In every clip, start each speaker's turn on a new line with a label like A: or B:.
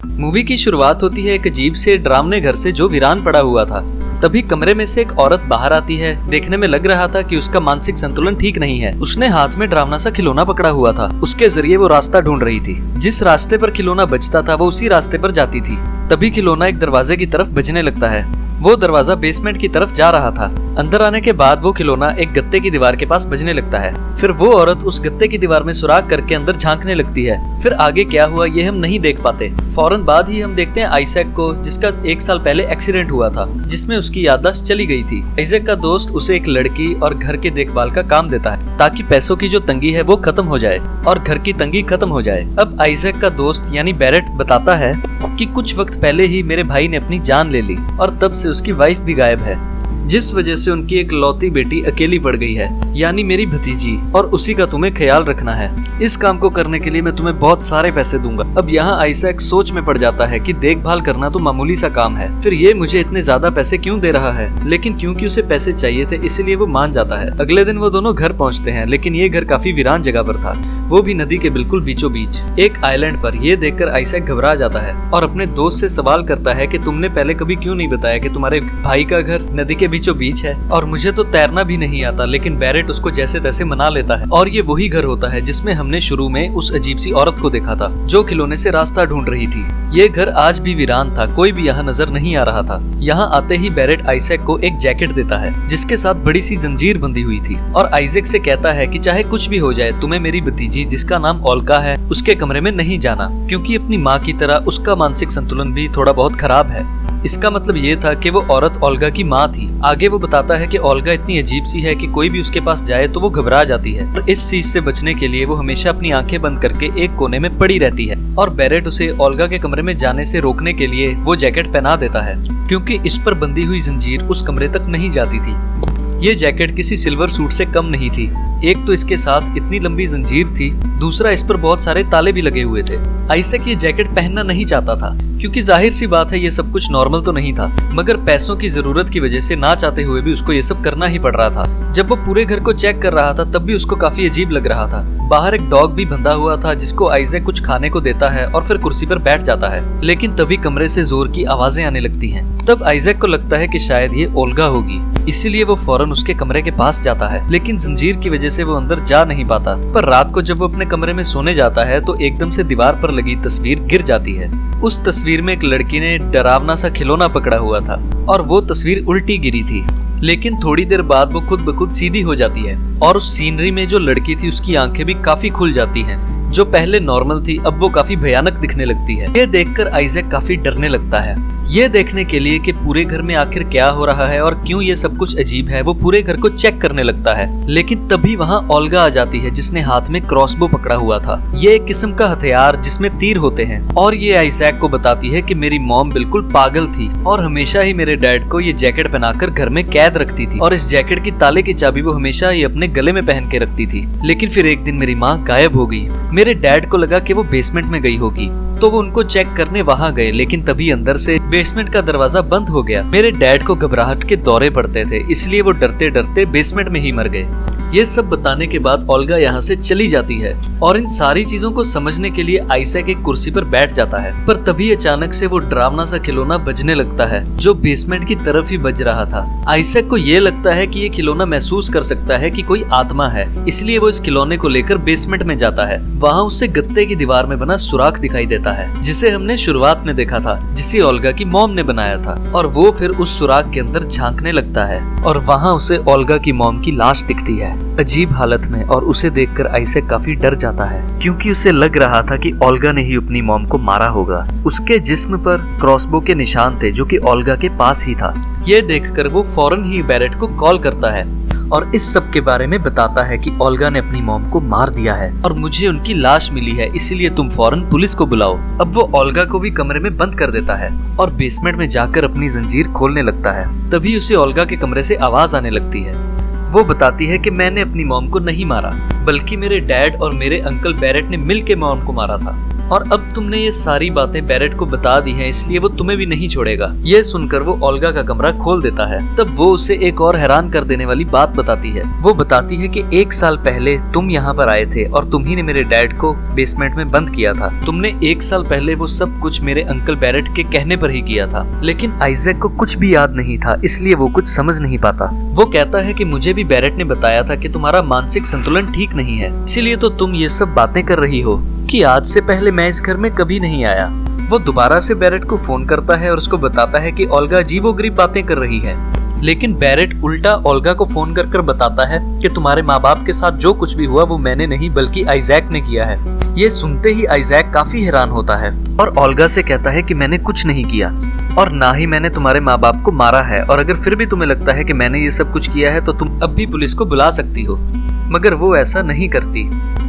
A: Movie की शुरुआत होती है एक अजीब से डरावने घर से जो वीरान पड़ा हुआ था। तभी कमरे में से एक औरत बाहर आती है। देखने में लग रहा था कि उसका मानसिक संतुलन ठीक नहीं है। उसने हाथ में डरावना सा खिलौना पकड़ा हुआ था। उसके जरिए वो रास्ता ढूंढ रही थी। जिस रास्ते पर खिलौना बजता था वो उसी रास्ते पर जाती थी। तभी खिलौना एक दरवाजे की तरफ बजने लगता है। वो दरवाजा बेसमेंट की तरफ जा रहा था। अंदर आने के बाद वो खिलौना एक गत्ते की दीवार के पास बजने लगता है। फिर वो औरत उस गत्ते की दीवार में सुराख करके अंदर झांकने लगती है। फिर आगे क्या हुआ ये हम नहीं देख पाते। फौरन बाद ही हम देखते हैं आइजैक को, जिसका 1 साल पहले एक्सीडेंट हुआ था, जिसमें उसकी याददाश्त चली गई थी। आइजैक का दोस्त उसे एक लड़की और घर के देखभाल का काम देता है ताकि पैसों की जो तंगी है वो खत्म हो जाए और घर की तंगी खत्म हो जाए। अब आइजैक का दोस्त यानी बैरेट बताता है कि कुछ वक्त पहले ही मेरे भाई ने अपनी जान ले ली और तब से उसकी वाइफ भी गायब है, जिस वजह से उनकी एक लौती बेटी अकेली पड़ गई है, यानी मेरी भतीजी, और उसी का तुम्हें ख्याल रखना है। इस काम को करने के लिए मैं तुम्हें बहुत सारे पैसे दूंगा। अब यहाँ आइजैक सोच में पड़ जाता है कि देखभाल करना तो मामूली सा काम है, फिर ये मुझे इतने ज्यादा पैसे क्यों दे रहा है। लेकिन क्योंकि उसे पैसे चाहिए थे इसलिए वो मान जाता है। अगले दिन वो दोनों घर पहुँचते हैं, लेकिन ये घर काफी वीरान जगह पर था, वो भी नदी के बिल्कुल बीचों बीच एक आइलैंड पर। ये देखकर आइजैक घबरा जाता है और अपने दोस्त से सवाल करता है कि तुमने पहले कभी क्यों नहीं बताया कि तुम्हारे भाई का घर नदी के बीचों बीच है और मुझे तो तैरना भी नहीं आता। लेकिन बैरेट उसको जैसे तैसे मना लेता है और ये वही घर होता है जिसमें हमने शुरू में उस अजीब सी औरत को देखा था जो खिलौने से रास्ता ढूंढ रही थी। ये घर आज भी वीरान था, कोई भी यहाँ नजर नहीं आ रहा था। यहाँ आते ही बैरेट आइजैक को एक जैकेट देता है जिसके साथ बड़ी सी जंजीर बंधी हुई थी और आइजैक से कहता है कि चाहे कुछ भी हो जाए तुम्हें मेरी भतीजी जिसका नाम ओल्गा है उसके कमरे में नहीं जाना, क्योंकि अपनी माँ की तरह उसका मानसिक संतुलन भी थोड़ा बहुत खराब है। इसका मतलब ये था कि वो औरत ओल्गा की माँ थी। आगे वो बताता है कि ओल्गा इतनी अजीब सी है कि कोई भी उसके पास जाए तो वो घबरा जाती है और इस चीज से बचने के लिए वो हमेशा अपनी आंखें बंद करके एक कोने में पड़ी रहती है। और बैरेट उसे ओल्गा के कमरे में जाने से रोकने के लिए वो जैकेट पहना देता है, क्योंकि इस पर बंधी हुई जंजीर उस कमरे तक नहीं जाती थी। ये जैकेट किसी सिल्वर सूट से कम नहीं थी। एक तो इसके साथ इतनी लंबी जंजीर थी, दूसरा इस पर बहुत सारे ताले भी लगे हुए थे। आइजैक ये जैकेट पहनना नहीं चाहता था, क्योंकि जाहिर सी बात है ये सब कुछ नॉर्मल तो नहीं था, मगर पैसों की जरूरत की वजह से ना चाहते हुए भी उसको ये सब करना ही पड़ रहा था। जब वो पूरे घर को चेक कर रहा था तब भी उसको काफी अजीब लग रहा था। बाहर एक डॉग भी बंधा हुआ था जिसको आइजैक कुछ खाने को देता है और फिर कुर्सी पर बैठ जाता है। लेकिन तभी कमरे से जोर की आवाजें आने लगती हैं। तब आइजैक को लगता है कि शायद ये ओल्गा होगी, इसीलिए वो फौरन उसके कमरे के पास जाता है। लेकिन जंजीर की वजह से वो अंदर जा नहीं पाता। पर रात को जब वो अपने कमरे में सोने जाता है तो एकदम से दीवार पर लगी तस्वीर गिर जाती है। उस तस्वीर में एक लड़की ने डरावना सा खिलौना पकड़ा हुआ था और वो तस्वीर उल्टी गिरी थी। लेकिन थोड़ी देर बाद वो खुद ब खुद सीधी हो जाती है और उस सीनरी में जो लड़की थी उसकी आंखें भी काफी खुल जाती हैं। जो पहले नॉर्मल थी अब वो काफी भयानक दिखने लगती है। ये देखकर आइजैक काफी डरने लगता है। ये देखने के लिए कि पूरे घर में आखिर क्या हो रहा है और क्यों ये सब कुछ अजीब है, वो पूरे घर को चेक करने लगता है। लेकिन तभी वहाँ ओल्गा आ जाती है जिसने हाथ में क्रॉसबो पकड़ा हुआ था। ये एक किस्म का हथियार जिसमें तीर होते हैं और ये आइजैक को बताती है कि मेरी मॉम बिल्कुल पागल थी और हमेशा ही मेरे डैड को ये जैकेट पहनाकर घर में कैद रखती थी और इस जैकेट की ताले की चाबी वो हमेशा ही अपने गले में पहन के रखती थी। लेकिन फिर एक दिन मेरी माँ गायब हो गई। मेरे डैड को लगा कि वो बेसमेंट में गई होगी तो वो उनको चेक करने वहाँ गए, लेकिन तभी अंदर से बेसमेंट का दरवाजा बंद हो गया। मेरे डैड को घबराहट के दौरे पड़ते थे, इसलिए वो डरते डरते बेसमेंट में ही मर गए। ये सब बताने के बाद ओल्गा यहाँ से चली जाती है और इन सारी चीजों को समझने के लिए आइजैक एक कुर्सी पर बैठ जाता है। पर तभी अचानक से वो डरावना सा खिलौना बजने लगता है जो बेसमेंट की तरफ ही बज रहा था। आइजैक को ये लगता है कि ये खिलौना महसूस कर सकता है कि कोई आत्मा है, इसलिए वो इस खिलौने को लेकर बेसमेंट में जाता है। वहाँ उसे गत्ते की दीवार में बना सुराख दिखाई देता है जिसे हमने शुरुआत में देखा था, जिसे ओल्गा की मॉम ने बनाया था। और वो फिर उस सुराख के अंदर झांकने लगता है और वहाँ उसे ओल्गा की मॉम की लाश दिखती है अजीब हालत में। और उसे देखकर आइजैक काफी डर जाता है, क्योंकि उसे लग रहा था कि ओल्गा ने ही अपनी मॉम को मारा होगा। उसके जिस्म पर क्रॉसबो के निशान थे जो कि ओल्गा के पास ही था। ये देखकर वो फौरन ही बैरेट को कॉल करता है और इस सब के बारे में बताता है कि ओल्गा ने अपनी मॉम को मार दिया है और मुझे उनकी लाश मिली है, इसीलिए तुम फौरन पुलिस को बुलाओ। अब वो ओल्गा को भी कमरे में बंद कर देता है और बेसमेंट में जाकर अपनी जंजीर खोलने लगता है। तभी उसे ओल्गा के कमरे से आवाज आने लगती है। वो बताती है कि मैंने अपनी मॉम को नहीं मारा, बल्कि मेरे डैड और मेरे अंकल बैरेट ने मिलकर मॉम को मारा था। और अब तुमने ये सारी बातें बैरेट को बता दी हैं, इसलिए वो तुम्हें भी नहीं छोड़ेगा। ये सुनकर वो ओल्गा का कमरा खोल देता है। तब वो उसे एक और हैरान कर देने वाली बात बताती है। वो बताती है कि 1 साल पहले तुम यहाँ पर आए थे और तुम ही ने मेरे डैड को बेसमेंट में बंद किया था। तुमने 1 साल पहले वो सब कुछ मेरे अंकल बैरेट के कहने पर ही किया था। लेकिन आइजैक को कुछ भी याद नहीं था, इसलिए वो कुछ समझ नहीं पाता। वो कहता है कि मुझे भी बैरेट ने बताया था कि तुम्हारा मानसिक संतुलन ठीक नहीं है, इसीलिए तो तुम ये सब बातें कर रही हो कि आज से पहले मैं इस घर में कभी नहीं आया। वो दोबारा से बैरेट को फोन करता है और उसको बताता है कि ओल्गा अजीबोगरीब बातें कर रही है। लेकिन बैरेट उल्टा ओल्गा को फोन कर बताता है कि तुम्हारे माँ बाप के साथ जो कुछ भी हुआ वो मैंने नहीं बल्कि आइजैक ने किया है। ये सुनते ही आइजैक काफी हैरान होता है और ओल्गा से कहता है कि मैंने कुछ नहीं किया और ना ही मैंने तुम्हारे माँ बाप को मारा है, और अगर फिर भी तुम्हें लगता है कि मैंने ये सब कुछ किया है तो तुम अब भी पुलिस को बुला सकती हो। मगर वो ऐसा नहीं करती।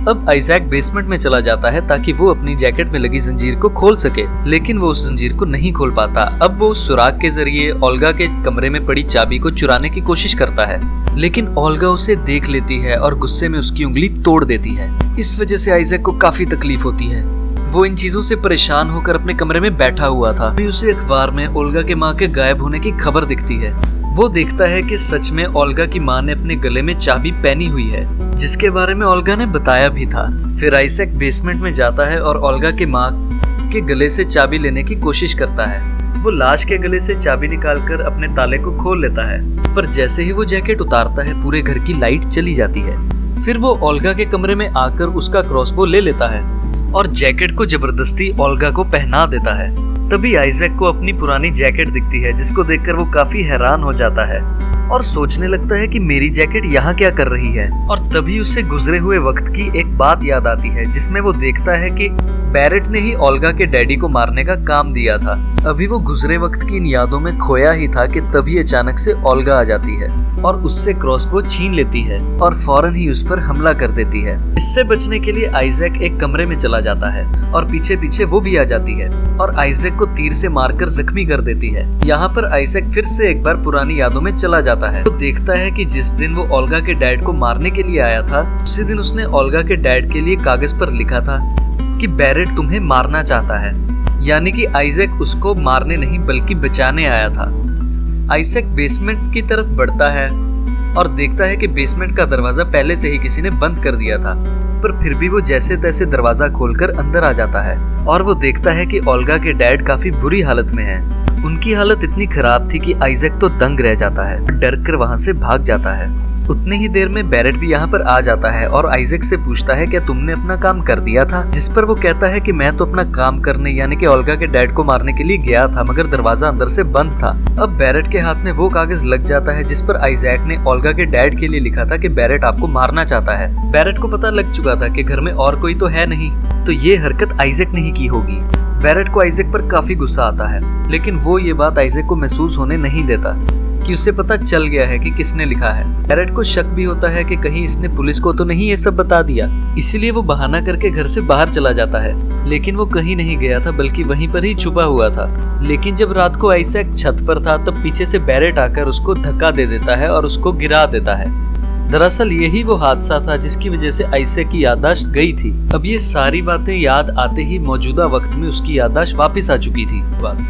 A: अब आइजैक बेसमेंट में चला जाता है ताकि वो अपनी जैकेट में लगी जंजीर को खोल सके, लेकिन वो उस जंजीर को नहीं खोल पाता। अब वो उस सुराग के जरिए ओल्गा के कमरे में पड़ी चाबी को चुराने की कोशिश करता है, लेकिन ओल्गा उसे देख लेती है और गुस्से में उसकी उंगली तोड़ देती है। इस वजह से आइजैक को काफी तकलीफ होती है। वो इन चीजों से परेशान होकर अपने कमरे में बैठा हुआ था। अभी उसे अखबार में ओल्गा के माँ के गायब होने की खबर दिखती है। वो देखता है कि सच में ओल्गा की माँ ने अपने गले में चाबी पहनी हुई है, जिसके बारे में ओल्गा ने बताया भी था। फिर आइजैक बेसमेंट में जाता है और ओल्गा के माँ के गले से चाबी लेने की कोशिश करता है। वो लाश के गले से चाबी निकालकर अपने ताले को खोल लेता है, पर जैसे ही वो जैकेट उतारता है पूरे घर की लाइट चली जाती है। फिर वो ओल्गा के कमरे में आकर उसका क्रॉसबो ले लेता है और जैकेट को जबरदस्ती ओल्गा को पहना देता है। तभी आइजैक को अपनी पुरानी जैकेट दिखती है, जिसको देखकर वो काफी हैरान हो जाता है और सोचने लगता है कि मेरी जैकेट यहाँ क्या कर रही है। और तभी उसे गुजरे हुए वक्त की एक बात याद आती है, जिसमें वो देखता है कि बैरेट ने ही ओल्गा के डैडी को मारने का काम दिया था। अभी वो गुजरे वक्त की इन यादों में खोया ही था कि तभी अचानक से ओल्गा आ जाती है और उससे क्रॉसबो छीन लेती है और फौरन ही उस पर हमला कर देती है। इससे बचने के लिए आइजैक एक कमरे में चला जाता है और पीछे पीछे वो भी आ जाती है और आइजैक को तीर से मारकर जख्मी कर देती है। यहाँ पर आइजैक फिर से एक बार पुरानी यादों में चला जाता है। वो देखता है कि जिस दिन वो ओल्गा के डैड को मारने के लिए आया था, उसी दिन उसने ओल्गा के डैड के लिए कागज पर लिखा था कि बैरेट तुम्हें मारना चाहता है, यानी कि आइजैक उसको मारने नहीं बल्कि बचाने आया था। आइजैक बेसमेंट की तरफ बढ़ता है और देखता है कि बेसमेंट का दरवाजा पहले से ही किसी ने बंद कर दिया था, पर फिर भी वो जैसे तैसे दरवाजा खोलकर अंदर आ जाता है और वो देखता है कि ओल्गा के डैड काफी बुरी हालत में हैं। उनकी हालत इतनी खराब थी कि आइजैक तो दंग रह जाता है, डर कर वहाँ से भाग जाता है। उतनी ही देर में बैरेट भी यहाँ पर आ जाता है और आइजैक से पूछता है क्या तुमने अपना काम कर दिया था, जिस पर वो कहता है कि मैं तो अपना काम करने यानी कि ओल्गा के डैड को मारने के लिए गया था, मगर दरवाजा अंदर से बंद था। अब बैरेट के हाथ में वो कागज लग जाता है जिस पर आइजैक ने ओल्गा के डैड के लिए लिखा था कि बैरेट आपको मारना चाहता है। बैरेट को पता लग चुका था कि घर में और कोई तो है नहीं, तो ये हरकत आइजैक ने ही की होगी। बैरेट को आइजैक पर काफी गुस्सा आता है, लेकिन वो ये बात आइजैक को महसूस होने नहीं देता कि उसे पता चल गया है कि किसने लिखा है। बैरेट को शक भी होता है कि कहीं इसने पुलिस को तो नहीं ये सब बता दिया, इसीलिए वो बहाना करके घर से बाहर चला जाता है। लेकिन वो कहीं नहीं गया था बल्कि वहीं पर ही छुपा हुआ था। लेकिन जब रात को आइजैक छत पर था तब पीछे से बैरेट आकर उसको धक्का दे देता है और उसको गिरा देता है। दरअसल यही वो हादसा था जिसकी वजह से आइजैक की याददाश्त गई थी। अब ये सारी बातें याद आते ही मौजूदा वक्त में उसकी याददाश्त वापस आ चुकी थी।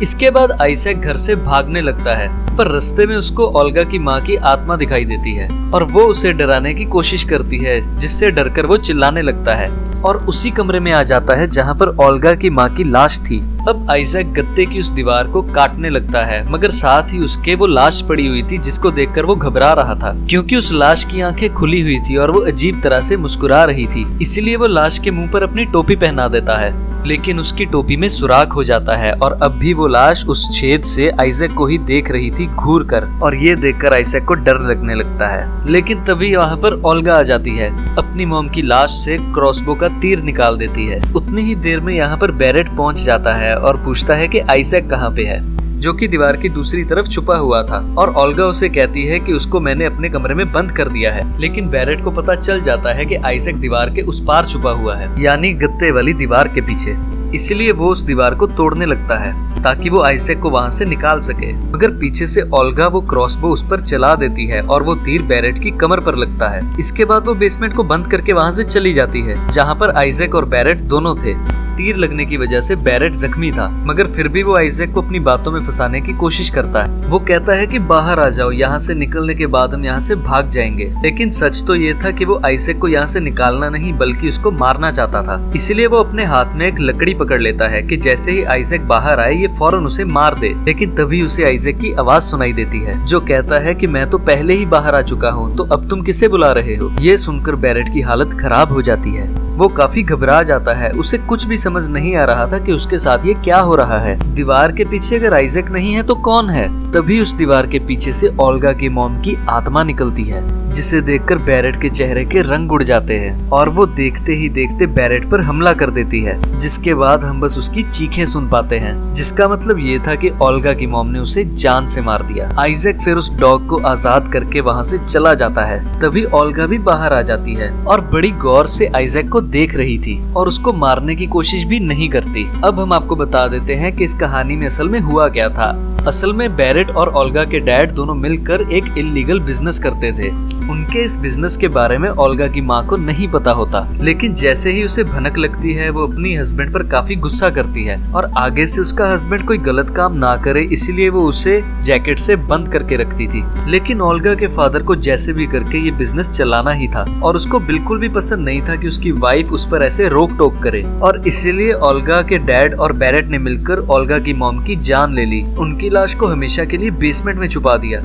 A: इसके बाद आइजैक घर से भागने लगता है, पर रास्ते में उसको ओल्गा की माँ की आत्मा दिखाई देती है और वो उसे डराने की कोशिश करती है, जिससे डरकर वो चिल्लाने लगता है और उसी कमरे में आ जाता है जहाँ पर ओल्गा की माँ की लाश थी। अब आइजैक गत्ते की उस दीवार को काटने लगता है, मगर साथ ही उसके वो लाश पड़ी हुई थी जिसको देखकर वो घबरा रहा था, क्योंकि उस लाश की आंखें खुली हुई थी और वो अजीब तरह से मुस्कुरा रही थी। इसीलिए वो लाश के मुंह पर अपनी टोपी पहना देता है, लेकिन उसकी टोपी में सुराख हो जाता है और अब भी वो लाश उस छेद से आइजैक को ही देख रही थी घूर कर, और ये देखकर आइजैक को डर लगने लगता है। लेकिन तभी वहाँ पर ओल्गा आ जाती है, अपनी मॉम की लाश से क्रॉसबो का तीर निकाल देती है। उतनी ही देर में यहाँ पर बैरेट पहुँच जाता है और पूछता है कि आइजैक कहाँ पे है, जो कि दीवार की दूसरी तरफ छुपा हुआ था, और ओल्गा उसे कहती है कि उसको मैंने अपने कमरे में बंद कर दिया है। लेकिन बैरेट को पता चल जाता है कि आइजैक दीवार के उस पार छुपा हुआ है, यानी गत्ते वाली दीवार के पीछे। इसलिए वो उस दीवार को तोड़ने लगता है ताकि वो आइजैक को वहाँ से निकाल सके। मगर पीछे से ओल्गा वो क्रॉसबो उस पर चला देती है और वो तीर बैरेट की कमर पर लगता है। इसके बाद वो बेसमेंट को बंद करके वहाँ से चली जाती है जहाँ पर आइजैक और बैरेट दोनों थे। तीर लगने की वजह से बैरेट जख्मी था, मगर फिर भी वो आइजैक को अपनी बातों में फंसाने की कोशिश करता है। वो कहता है कि बाहर आ जाओ, यहाँ से निकलने के बाद हम यहाँ से भाग जाएंगे। लेकिन सच तो ये था कि वो आइजैक को यहाँ से निकालना नहीं बल्कि उसको मारना चाहता था। इसीलिए वो अपने हाथ में एक लकड़ी पकड़ लेता है कि जैसे ही आइजैक बाहर आए ये फौरन उसे मार दे। लेकिन तभी उसे आइजैक की आवाज सुनाई देती है जो कहता है कि मैं तो पहले ही बाहर आ चुका हूँ, तो अब तुम किसे बुला रहे हो। ये सुनकर बैरेट की हालत खराब हो जाती है। वो काफी घबरा जाता है। उसे कुछ भी समझ नहीं आ रहा था कि उसके साथ ये क्या हो रहा है। दीवार के पीछे अगर आइजैक नहीं है तो कौन है। तभी उस दीवार के पीछे से ओल्गा की मॉम की आत्मा निकलती है, जिसे देखकर बैरेट के चेहरे के रंग उड़ जाते हैं और वो देखते ही देखते बैरेट पर हमला कर देती है, जिसके बाद हम बस उसकी चीखें सुन पाते हैं, जिसका मतलब ये था कि ओल्गा की मॉम ने उसे जान से मार दिया। आइजैक फिर उस डॉग को आजाद करके वहाँ से चला जाता है। तभी ओल्गा भी बाहर आ जाती है और बड़ी गौर से आइजैक को देख रही थी और उसको मारने की कोशिश भी नहीं करती। अब हम आपको बता देते हैं कि इस कहानी में असल में हुआ क्या था। असल में बैरेट और ओल्गा के डैड दोनों मिलकर एक इल्लीगल बिजनेस करते थे। उनके इस बिजनेस के बारे में ओल्गा की माँ को नहीं पता होता, लेकिन जैसे ही उसे भनक लगती है वो अपनी हस्बैंड पर काफी गुस्सा करती है और आगे से उसका हस्बैंड कोई गलत काम ना करे इसलिए वो उसे जैकेट से बंद करके रखती थी। लेकिन ओल्गा के फादर को जैसे भी करके ये बिजनेस चलाना ही था और उसको बिल्कुल भी पसंद नहीं था कि उसकी वाइफ उस पर ऐसे रोक टोक करे, और इसीलिए ओल्गा के डैड और बैरेट ने मिलकर ओल्गा की मॉम की जान ले ली। उनकी लाश को हमेशा के लिए बेसमेंट में छुपा दिया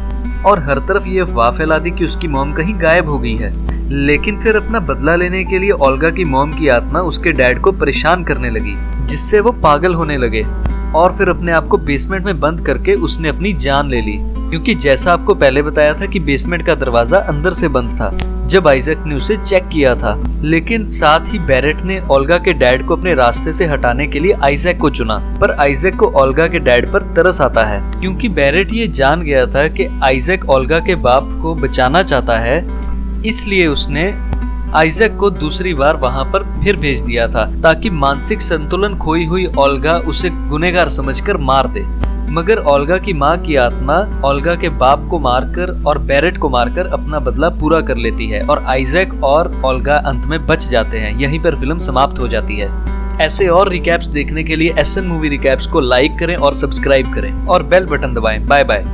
A: और हर तरफ ये अफवाह फैला दी कि उसकी मॉम कहीं गायब हो गई है। लेकिन फिर अपना बदला लेने के लिए ओल्गा की मॉम की आत्मा उसके डैड को परेशान करने लगी, जिससे वो पागल होने लगे और फिर अपने आप को बेसमेंट में बंद करके उसने अपनी जान ले ली। क्योंकि जैसा आपको पहले बताया था कि बेसमेंट का दरवाजा अंदर से बंद था जब आइजैक ने उसे चेक किया था। लेकिन साथ ही बैरेट ने ओल्गा के डैड को अपने रास्ते से हटाने के लिए आइजैक को चुना, पर आइजैक को ओल्गा के डैड पर तरस आता है क्योंकि बैरेट ये जान गया था कि आइजैक ओल्गा के बाप को बचाना चाहता है, इसलिए उसने आइजैक को दूसरी बार वहां पर फिर भेज दिया था ताकि मानसिक संतुलन खोई हुई ओल्गा उसे गुनहगार समझकर मार दे। मगर ओल्गा की माँ की आत्मा ओल्गा के बाप को मारकर और बैरेट को मारकर अपना बदला पूरा कर लेती है और आइजैक और ओल्गा अंत में बच जाते हैं। यहीं पर फिल्म समाप्त हो जाती है। ऐसे और रिकैप्स देखने के लिए एसएन मूवी रिकैप्स को लाइक करें और सब्सक्राइब करें और बेल बटन दबाएं। Bye bye.